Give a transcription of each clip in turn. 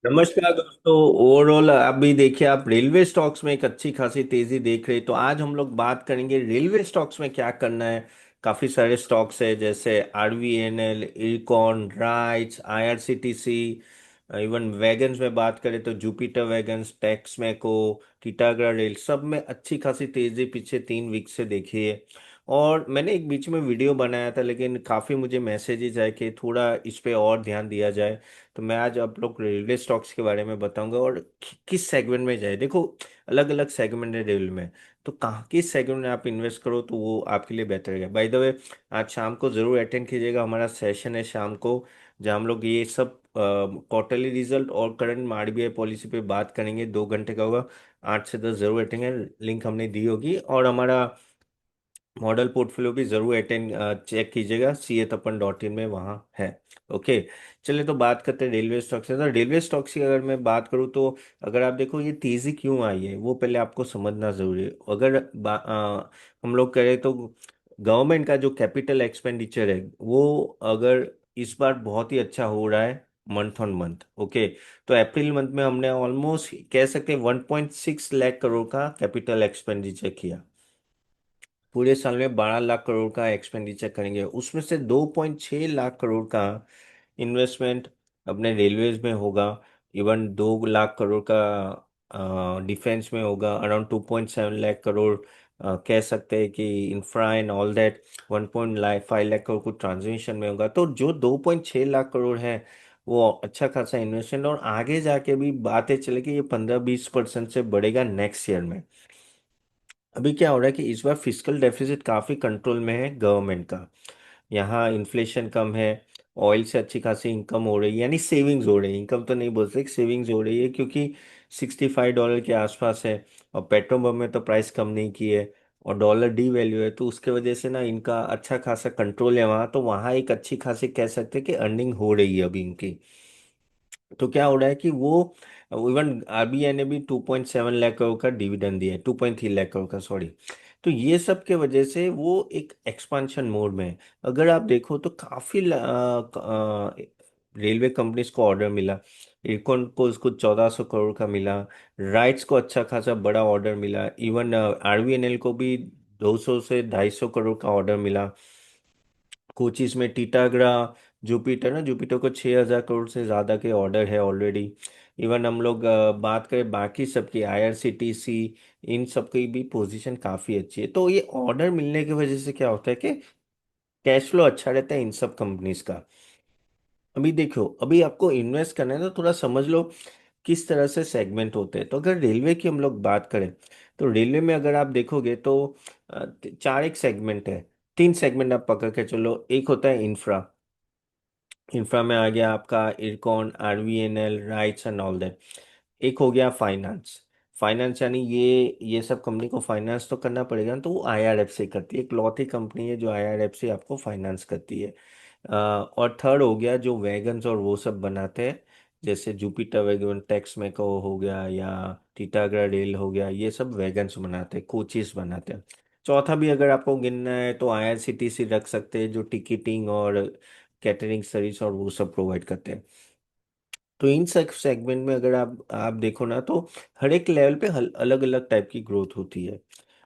नमस्कार दोस्तों। ओवरऑल अभी देखिए, आप रेलवे स्टॉक्स में एक अच्छी खासी तेजी देख रहे हैं, तो आज हम लोग बात करेंगे रेलवे स्टॉक्स में क्या करना है। काफी सारे स्टॉक्स है, जैसे RVNL, IRCON, rights, IRCTC. Even wagons में बात करें तो जुपिटर वैगन्स, टेक्स मैको, टीटागरा रेल, सब में अच्छी खासी तेजी पिछले 3 वीक से देखी है। और मैंने एक बीच में वीडियो बनाया था, लेकिन काफी मुझे मैसेजेस आए कि थोड़ा इस पे और ध्यान दिया जाए। तो मैं आज आप लोग रेलवे स्टॉक्स के बारे में बताऊंगा, और किस सेगमेंट में जाए। देखो, अलग अलग सेगमेंट है रेलवे में, तो कहाँ किस सेगमेंट में आप इन्वेस्ट करो तो वो आपके लिए बेहतर है। बाय द वे, आज शाम को जरूर अटेंड कीजिएगा, हमारा सेशन है शाम को, जहाँ हम लोग ये सब क्वार्टरली रिजल्ट और करंट आरबीआई पॉलिसी पे बात करेंगे। 2 घंटे का होगा, 8 से 10 जरूर अटेंड है। लिंक हमने दी होगी, और हमारा मॉडल पोर्टफोलियो भी जरूर अटेंड चेक कीजिएगा, CA Tapan.in में वहाँ है। ओके, चलिए तो बात करते हैं रेलवे स्टॉक से। तो रेलवे स्टॉक्स की अगर मैं बात करूँ तो अगर आप देखो ये तेजी क्यों आई है वो पहले आपको समझना जरूरी है। अगर हम लोग करें तो गवर्नमेंट का जो कैपिटल एक्सपेंडिचर है वो अगर इस बार बहुत ही अच्छा हो रहा है, मंथ ऑन मंथ। ओके, तो अप्रैल मंथ में हमने ऑलमोस्ट कह सकते हैं 1.6 लाख करोड़ का कैपिटल एक्सपेंडिचर किया। पूरे साल में 12 लाख करोड़ का एक्सपेंडिचर करेंगे, उसमें से 2.6 लाख करोड़ का इन्वेस्टमेंट अपने रेलवेज में होगा। इवन 2 लाख करोड़ का डिफेंस में होगा। अराउंड 2.7 लाख करोड़ कह सकते हैं कि infra and all that. 1.5 lakh crore को ट्रांसमिशन में होगा। तो जो 2.6 लाख करोड़ है वो अच्छा खासा इन्वेस्टमेंट, और आगे जाके भी बातें चले कि ये 15-20% से बढ़ेगा नेक्स्ट ईयर में। अभी क्या हो रहा है कि इस बार फिस्कल डेफिसिट काफी कंट्रोल में है गवर्नमेंट का। यहाँ इन्फ्लेशन कम है, ऑयल से अच्छी खासी इनकम हो रही है, यानी सेविंग्स हो रही है। इनकम तो नहीं बोल सकते, सेविंग्स हो रही है, क्योंकि $65 के आसपास है। और पेट्रोल पंप में तो प्राइस कम नहीं की है, और डॉलर डी वैल्यू है, तो उसके वजह से ना इनका अच्छा खासा कंट्रोल है वहाँ। तो वहाँ एक अच्छी खासी कह सकते हैं कि अर्निंग हो रही है अभी इनकी। तो क्या हो रहा है कि वो इवन आरबीआई ने भी 2.7 लाख करोड़ का डिविडेंड दिया है, 2.3 लाख करोड़ का, सॉरी। तो ये सब के वजह से वो एक एक्सपांशन मोड में है। अगर आप देखो तो काफी रेलवे कंपनीज को ऑर्डर मिला। इरकॉन को उसको 1400 करोड़ का मिला। राइट्स को अच्छा खासा बड़ा ऑर्डर मिला। इवन आरवीएनएल को भी 200 से 250 करोड़ का ऑर्डर मिला। कोचिस में टीटागरा, जुपिटर ना, जुपिटर को 6000 करोड़ से ज़्यादा के ऑर्डर है ऑलरेडी। इवन हम लोग बात करें बाकी सबकी, आईआरसीटीसी, इन सब की भी पोजीशन काफ़ी अच्छी है। तो ये ऑर्डर मिलने की वजह से क्या होता है कि कैश फ्लो अच्छा रहता है इन सब कंपनीज का। अभी देखो, अभी आपको इन्वेस्ट करना है तो थोड़ा समझ लो किस तरह से सेगमेंट होते हैं। तो अगर रेलवे की हम लोग बात करें तो रेलवे में अगर आप देखोगे तो चार एक सेगमेंट है। 3 सेगमेंट आप पकड़ के चलो। एक होता है इंफ्रा। इंफ्रा में आ गया आपका IRCON, RVNL, rights and all that. एक हो गया फाइनेंस। फाइनेंस यानी ये सब कंपनी को फाइनेंस तो करना पड़ेगा ना, तो वो आईआरएफ से करती है। एक लौती कंपनी है जो आईआरएफ से आपको फाइनेंस करती है। और थर्ड हो गया जो वैगन्स और वो सब बनाते हैं, जैसे जुपिटर वैगन, टेक्स मैको हो गया, या टीटागरा रेल हो गया, ये सब वैगन्स बनाते हैं, कोचेस बनाते हैं। चौथा भी अगर आपको गिनना है तो आईआरसीटीसी रख सकते हैं, जो टिकटिंग और कैटरिंग सर्विस और वो सब प्रोवाइड करते हैं। तो इन सब सेगमेंट में अगर आप देखो ना, तो हर एक लेवल पे अलग अलग टाइप की ग्रोथ होती है।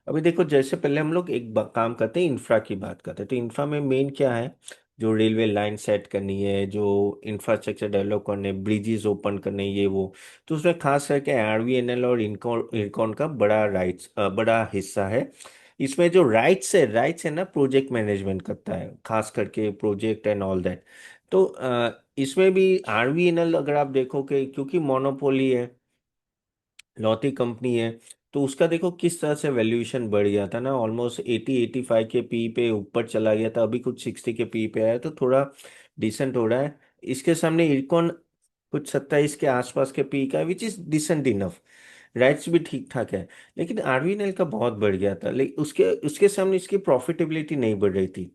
अभी देखो, जैसे पहले हम लोग एक काम करते हैं, इंफ्रा की बात करते हैं। तो इंफ्रा में मेन क्या है, जो रेलवे लाइन सेट करनी है, जो इंफ्रास्ट्रक्चर डेवलप करने, ब्रिजेस ओपन करने, ये वो। तो उसमें खास करके आरवीएनएल और इरकॉन का बड़ा हिस्सा है। इसमें जो राइट्स है ना, प्रोजेक्ट मैनेजमेंट करता है, खास करके प्रोजेक्ट एंड ऑल दैट। तो इसमें भी आरवीएनएल अगर आप देखोगे, क्योंकि मोनोपोली है, लौती कंपनी है, तो उसका देखो किस तरह से वैल्यूएशन बढ़ गया था ना। ऑलमोस्ट 80-85 के पी पे ऊपर चला गया था, अभी कुछ 60 के पी पे आया, तो थोड़ा डिसेंट हो रहा है। इसके सामने इरकॉन कुछ 27 के आसपास के पी का, which is decent enough. Rights भी ठीक ठाक है, लेकिन आरवीएनएल का बहुत बढ़ गया था, लेकिन उसके उसके सामने इसकी प्रॉफिटेबिलिटी नहीं बढ़ रही थी।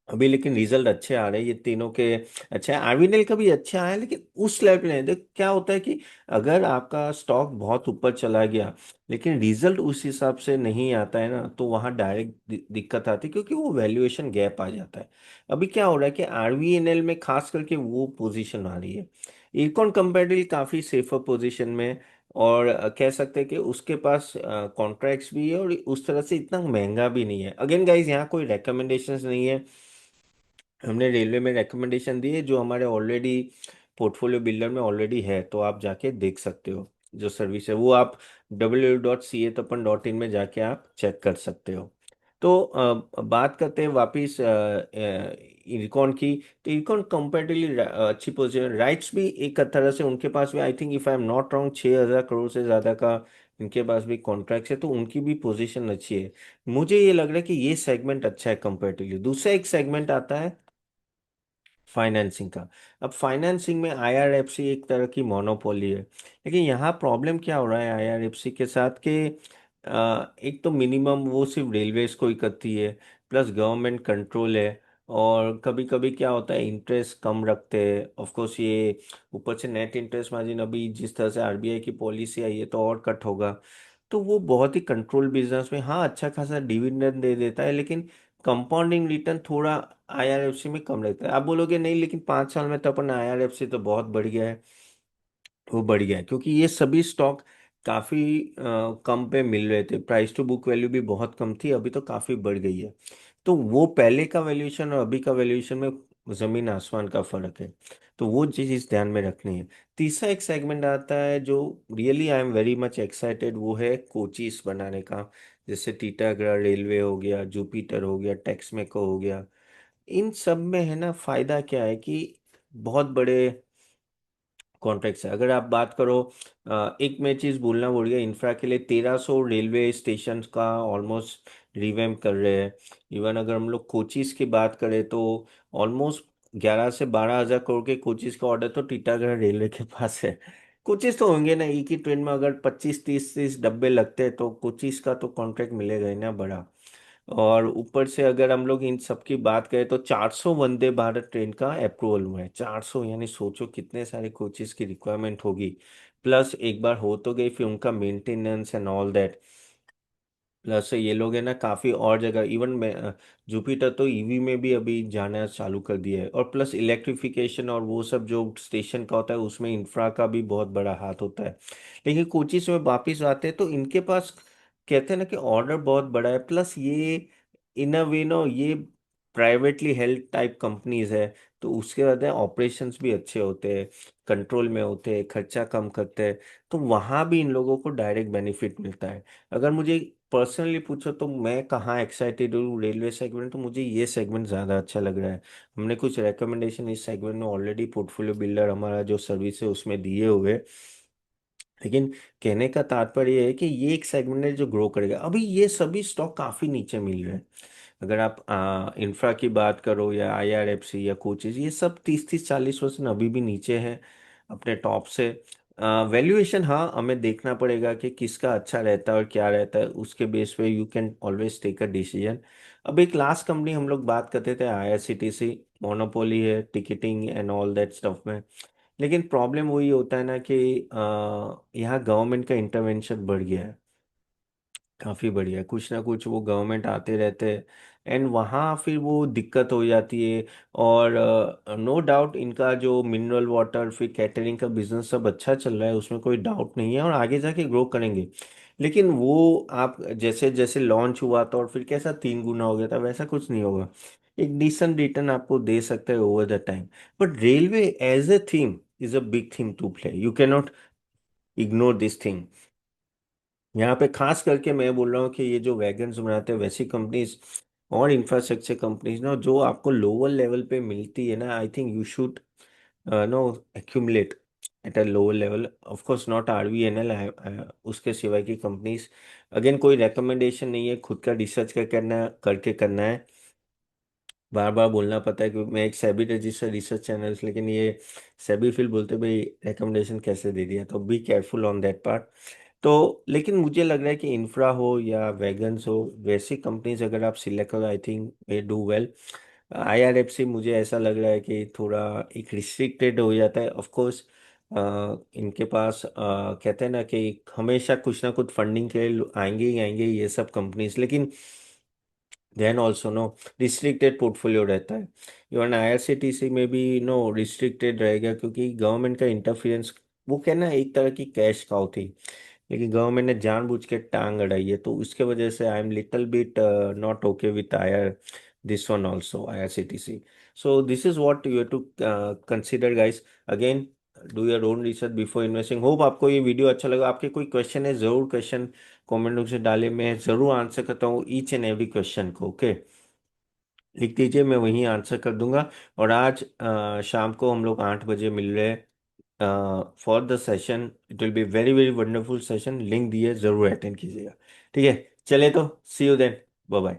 अभी लेकिन रिजल्ट अच्छे आ रहे हैं ये तीनों के। अच्छा है, आरवीएनएल का भी अच्छा आया, लेकिन उस लेवल नहीं। देख क्या होता है कि अगर आपका स्टॉक बहुत ऊपर चला गया लेकिन रिजल्ट उस हिसाब से नहीं आता है ना, तो वहाँ डायरेक्ट दिक्कत आती है, क्योंकि वो वैल्यूएशन गैप आ जाता है। अभी क्या हो रहा है कि आरवीएनएल में खास करके वो पोजीशन आ रही है। इरकॉन कंपैरेटिवली काफी सेफर पोजीशन में, और कह सकते हैं कि उसके पास कॉन्ट्रैक्ट्स भी है, और उस तरह से इतना महंगा भी नहीं है। अगेन गाइस, यहाँ कोई recommendations नहीं है। हमने रेलवे में रिकमेंडेशन दी है जो हमारे ऑलरेडी पोर्टफोलियो बिल्डर में ऑलरेडी है, तो आप जाके देख सकते हो। जो सर्विस है वो आप www.catapan.in में जाके आप चेक कर सकते हो। तो बात करते हैं वापिस इरकॉन की। तो इरकॉन कंपेरेटिवली अच्छी पोजीशन, राइट्स भी एक तरह से उनके पास भी, I think if I am not wrong, 6,000 crore से ज़्यादा का इनके पास भी कॉन्ट्रैक्ट है, तो उनकी भी पोजीशन अच्छी है। मुझे ये लग रहा है कि ये सेगमेंट अच्छा है कंपेरेटिवली। दूसरा एक सेगमेंट आता है फाइनेंसिंग का। अब फाइनेंसिंग में आईआरएफसी एक तरह की मोनोपोली है, लेकिन यहाँ प्रॉब्लम क्या हो रहा है आईआरएफसी के साथ कि एक तो मिनिमम वो सिर्फ रेलवेज को ही करती है, प्लस गवर्नमेंट कंट्रोल है, और कभी कभी क्या होता है इंटरेस्ट कम रखते हैं। ऑफ कोर्स ये ऊपर से नेट इंटरेस्ट मार्जिन अभी जिस तरह से आरबीआई की पॉलिसी आई है तो और कट होगा। तो वो बहुत ही कंट्रोल बिजनेस में, हाँ अच्छा खासा डिविडेंड दे देता है, लेकिन कंपाउंडिंग रिटर्न थोड़ा आईआरएफसी में कम रहता है। आप बोलोगे नहीं लेकिन 5 साल में तो अपन आईआरएफसी तो बहुत बढ़ गया है। वो बढ़ गया है क्योंकि ये सभी स्टॉक काफी कम पे मिल रहे थे, प्राइस टू बुक वैल्यू भी बहुत कम थी, अभी तो काफी बढ़ गई है। तो वो पहले का वैल्यूएशन और अभी का वैल्यूएशन में जमीन आसमान का फर्क है। तो वो चीज ध्यान में रखनी है। तीसरा एक सेगमेंट आता है जो really I am very much excited, वो है कोचीज बनाने का। जैसे टीटागढ़ रेलवे हो गया, जुपिटर हो गया, टेक्समेको हो गया। इन सब में है ना फायदा क्या है कि बहुत बड़े कॉन्ट्रैक्ट्स है। अगर आप बात करो, एक मैं चीज़ बोलना भूल गया, इंफ्रा के लिए 1,300 रेलवे स्टेशन का ऑलमोस्ट रिवैम्प कर रहे हैं। इवन अगर हम लोग कोचीज की बात करें तो ऑलमोस्ट 11 से 12 हज़ार करोड़ के कोचीज का ऑर्डर तो टीटागढ़ रेलवे के पास है। कोचीज तो होंगे ना, एक ही ट्रेन में अगर 25 30 30 डब्बे लगते हैं तो कोचीज का तो कॉन्ट्रैक्ट मिलेगा ही ना बड़ा। और ऊपर से अगर हम लोग इन सब की बात करें तो 400 वंदे भारत ट्रेन का अप्रूवल हुआ है। 400 यानी सोचो कितने सारे कोचेस की रिक्वायरमेंट होगी। प्लस एक बार हो तो गई, फिर उनका maintenance and all that. Plus ये लोग है ना काफी और जगह, इवन में जुपिटर तो ईवी में भी अभी जाना चालू कर दिया है। और प्लस इलेक्ट्रिफिकेशन और वो सब जो स्टेशन का होता है उसमें इंफ्रा का भी बहुत बड़ा हाथ होता है। लेकिन कोचिस में वापिस आते हैं तो इनके पास कहते हैं ना कि ऑर्डर बहुत बड़ा है, प्लस ये इन अ वे नो ये प्राइवेटली हेल्ड टाइप कंपनीज है। तो उसके बाद ऑपरेशंस भी अच्छे होते हैं, कंट्रोल में होते हैं, खर्चा कम करते हैं। तो वहाँ भी इन लोगों को डायरेक्ट बेनिफिट मिलता है। अगर मुझे पर्सनली पूछो तो मैं कहाँ एक्साइटेड हूँ रेलवे सेगमेंट, तो मुझे ये सेगमेंट ज़्यादा अच्छा लग रहा है। हमने कुछ रिकमेंडेशन इस सेगमेंट में ऑलरेडी पोर्टफोलियो बिल्डर हमारा जो सर्विस है उसमें दिए हुए। लेकिन कहने का तात्पर्य ये है कि ये एक सेगमेंट है जो ग्रो करेगा। अभी ये सभी स्टॉक काफ़ी नीचे मिल रहे हैं। अगर आप इंफ्रा की बात करो या आईआरएफसी या कोचेस, ये सब 30 30 40% अभी भी नीचे हैं अपने टॉप से। वैल्यूएशन हाँ हमें देखना पड़ेगा कि किसका अच्छा रहता है और क्या रहता है, उसके बेस पे you can always take a decision. अब एक लास्ट कंपनी हम लोग बात करते थे आईआरसीटीसी। मोनोपोली है ticketing and all that stuff में। लेकिन प्रॉब्लम वही होता है ना कि यहाँ गवर्नमेंट का इंटरवेंशन बढ़ गया है, काफी बढ़िया। कुछ ना कुछ वो गवर्नमेंट आते रहते हैं, एंड वहाँ फिर वो दिक्कत हो जाती है। और नो डाउट इनका जो मिनरल वाटर फिर कैटरिंग का बिजनेस सब अच्छा चल रहा है, उसमें कोई डाउट नहीं है, और आगे जाके ग्रो करेंगे। लेकिन वो आप जैसे जैसे लॉन्च हुआ था और फिर कैसा 3 गुना हो गया था, वैसा कुछ नहीं होगा। एक डिसेंट रिटर्न आपको दे सकता है over the time. But railway as a theme is a big theme to play, you can not ignore this thing. यहाँ पे खास करके मैं बोल रहा हूँ कि ये जो वैगन्स बनाते हैं वैसी कंपनीज और इंफ्रास्ट्रक्चर कंपनीज ना जो आपको लोअर लेवल पे मिलती है ना, I think you should know accumulate at a lower level. Of course not RVNL, उसके सिवाय की कंपनीज। अगेन कोई रिकमेंडेशन नहीं है, खुद का रिसर्च करके करना है। बार बार बोलना पड़ता है क्योंकि मैं एक सेबी रजिस्टर्ड रिसर्च चैनल, लेकिन ये सेबी फिल बोलते भाई रिकमेंडेशन कैसे दे दिया, तो be careful on that part. तो लेकिन मुझे लग रहा है कि इंफ्रा हो या वैगन्स हो, वैसी कंपनीज अगर आप सिलेक्ट करो I think way do well. IRFC मुझे ऐसा लग रहा है कि थोड़ा एक रिस्ट्रिक्टेड हो जाता है ऑफ कोर्स। इनके पास कहते हैं ना कि हमेशा कुछ ना कुछ फंडिंग के लिए आएंगे ही आएंगे ये सब कंपनीज, लेकिन then also no restricted portfolio रहता है। इवन आईआरसीटीसी में भी नो रिस्ट्रिक्टेड रहेगा, क्योंकि गवर्नमेंट का इंटरफियरेंस, वो कहना एक तरह की कैश काउ थी, लेकिन गवर्नमेंट ने जानबूझ के टांग अड़ाई है, तो उसके वजह से I am little bit not okay with either this one also IRCTC. So this is what you have to consider guys. Again, do your own research before investing. Hope आपको ये वीडियो अच्छा लगा। आपके कोई क्वेश्चन है जरूर question comment box में डालें, मैं जरूर आंसर करता हूँ ईच एंड एवरी क्वेश्चन को। ओके, लिख दीजिए, मैं वहीं आंसर कर दूंगा। और आज शाम को हम लोग 8 बजे मिल रहे हैं for the session. It will be very very wonderful session. Link दिए, जरूर अटेंड कीजिएगा। ठीक है, चले तो सी यू देन, बाय बाय।